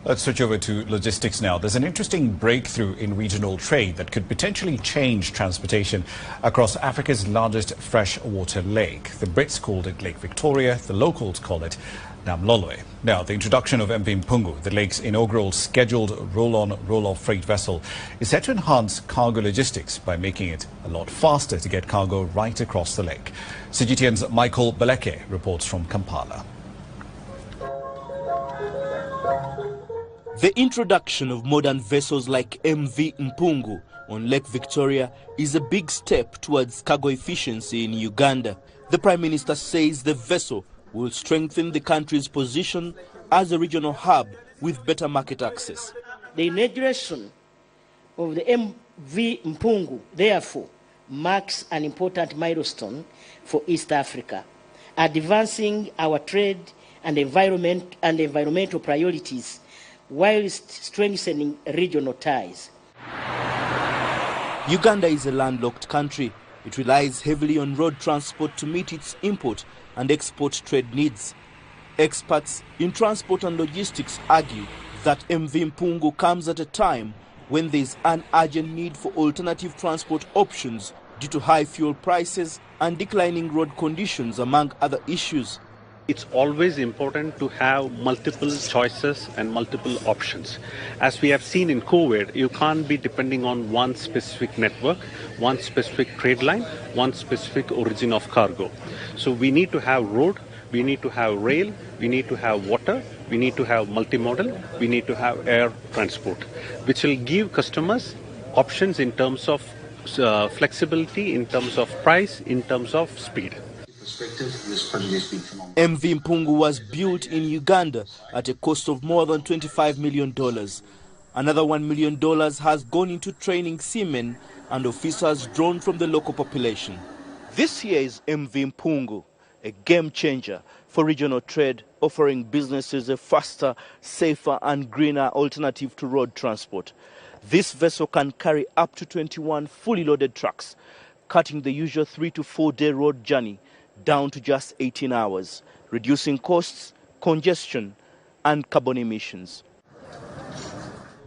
Let's switch over to logistics now. There's an interesting breakthrough in regional trade that could potentially change transportation across Africa's largest freshwater lake. The Brits called it Lake Victoria. The locals call it Namlolwe. Now, the introduction of MV Mpungu, the lake's inaugural scheduled roll-on, roll-off freight vessel, is set to enhance cargo logistics by making it a lot faster to get cargo right across the lake. CGTN's Michael Baleke reports from Kampala. The introduction of modern vessels like MV Mpungu on Lake Victoria is a big step towards cargo efficiency in Uganda. The Prime Minister says the vessel will strengthen the country's position as a regional hub with better market access. The inauguration of the MV Mpungu, therefore, marks an important milestone for East Africa, advancing our trade and environmental priorities whilst strengthening regional ties. Uganda is a landlocked country. It relies heavily on road transport to meet its import and export trade needs. Experts in transport and logistics argue that MV Mpungu comes at a time when there is an urgent need for alternative transport options due to high fuel prices and declining road conditions, among other issues. It's always important to have multiple choices and multiple options. As we have seen in COVID, you can't be depending on one specific network, one specific trade line, one specific origin of cargo. So we need to have road, we need to have rail, we need to have water, we need to have multimodal, we need to have air transport, which will give customers options in terms of flexibility, in terms of price, in terms of speed. MV Mpungu was built in Uganda at a cost of more than $25 million. Another $1 million has gone into training seamen and officers drawn from the local population. This year is MV Mpungu, a game changer for regional trade, offering businesses a faster, safer and greener alternative to road transport. This vessel can carry up to 21 fully loaded trucks, cutting the usual 3 to 4 day road journey down to just 18 hours, reducing costs, congestion and carbon emissions.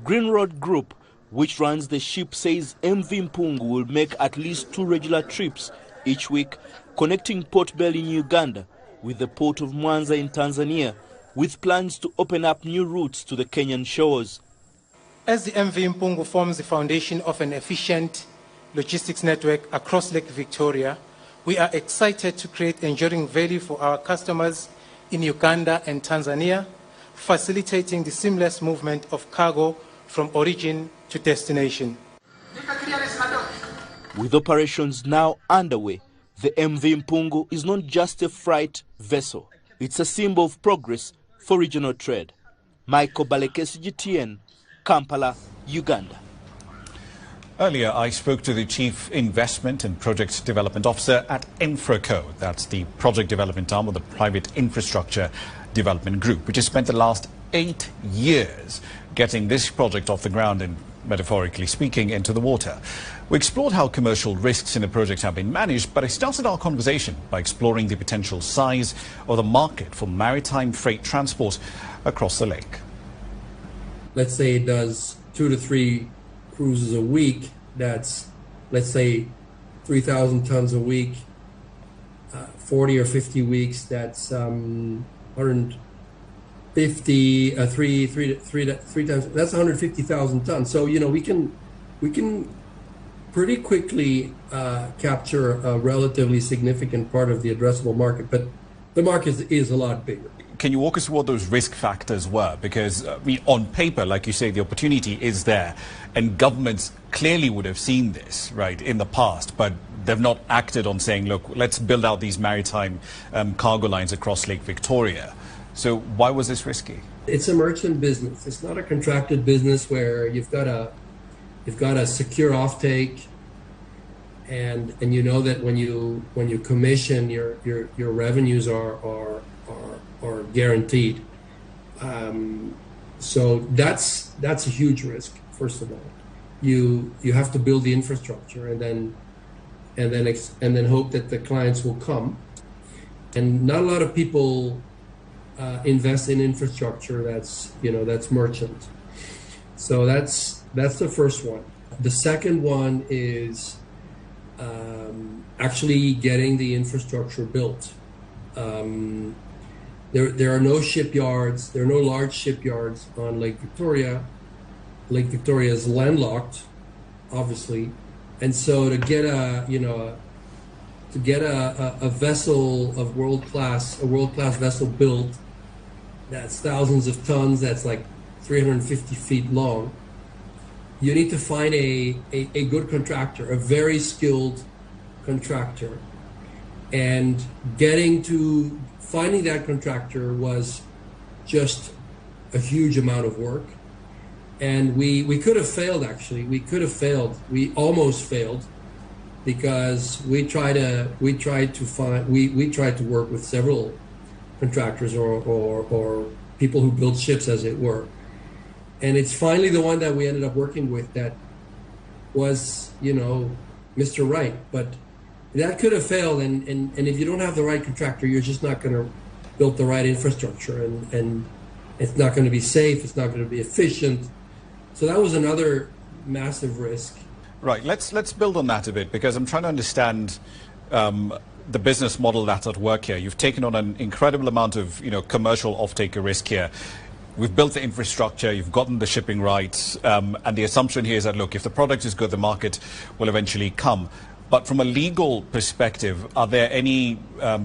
Green Road Group, which runs the ship, says MV Mpungu will make at least 2 regular trips each week, connecting Port Bell in Uganda with the port of Mwanza in Tanzania, with plans to open up new routes to the Kenyan shores. As the MV Mpungu forms the foundation of an efficient logistics network across Lake Victoria, we are excited to create enduring value for our customers in Uganda and Tanzania, facilitating the seamless movement of cargo from origin to destination. With operations now underway, the MV Mpungu is not just a freight vessel. It's a symbol of progress for regional trade. Michael Baleke, CGTN, Kampala, Uganda. Earlier, I spoke to the Chief Investment and Project Development Officer at Infraco. That's the project development arm of the Private Infrastructure Development Group, which has spent the last 8 years getting this project off the ground and, metaphorically speaking, into the water. We explored how commercial risks in the project have been managed, but I started our conversation by exploring the potential size of the market for maritime freight transport across the lake. Let's say it does 2 to 3 cruises a week. That's, let's say, 3,000 tons a week. 40 or 50 weeks, that's 150, three times, that's 150,000 tons. So, you know, we can pretty quickly capture a relatively significant part of the addressable market, but the market is a lot bigger. Can you walk us through what those risk factors were? Because on paper, like you say, the opportunity is there, and governments clearly would have seen this, right, in the past, but they've not acted on saying, look, let's build out these maritime cargo lines across Lake Victoria. So why was this risky? It's a merchant business. It's not a contracted business where you've got a secure offtake, and you know that when you commission, your revenues are guaranteed. So that's a huge risk. First of all, you have to build the infrastructure and then hope that the clients will come. And not a lot of people invest in infrastructure that's that's merchant. So that's the first one. The second one is actually getting the infrastructure built. There are no shipyards. There are no large shipyards on Lake Victoria. Lake Victoria is landlocked, obviously, and so to get a vessel of a world class vessel built that's thousands of tons, that's like 350 feet long, you need to find a good contractor, a very skilled contractor. And finding that contractor was just a huge amount of work. And we could have failed, actually. We could have failed. We almost failed because we tried to work with several contractors or people who build ships, as it were. And it's finally the one that we ended up working with that was, Mr. Right. But that could have failed. And if you don't have the right contractor, you're just not going to build the right infrastructure. And it's not going to be safe. It's not going to be efficient. So that was another massive risk. Right. Let's build on that a bit, because I'm trying to understand the business model that's at work here. You've taken on an incredible amount of commercial off-taker risk here. We've built the infrastructure, you've gotten the shipping rights, and the assumption here is that, look, if the product is good, the market will eventually come. But from a legal perspective, are there any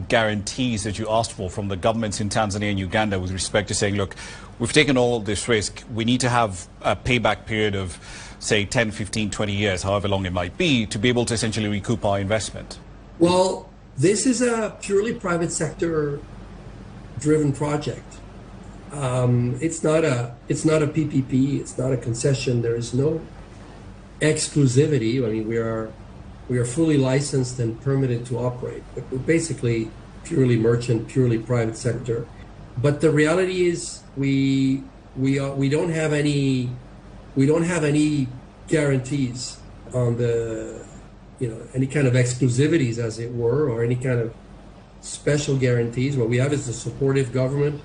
guarantees that you asked for from the governments in Tanzania and Uganda with respect to saying, look, we've taken all this risk, we need to have a payback period of, say, 10, 15, 20 years, however long it might be, to be able to essentially recoup our investment? Well, this is a purely private sector driven project. It's not a PPP. It's not a concession. There is no exclusivity. I mean, we are fully licensed and permitted to operate, but we're basically purely merchant, purely private sector. But the reality is, we don't have any guarantees on the any kind of exclusivities, as it were, or any kind of special guarantees. What we have is a supportive government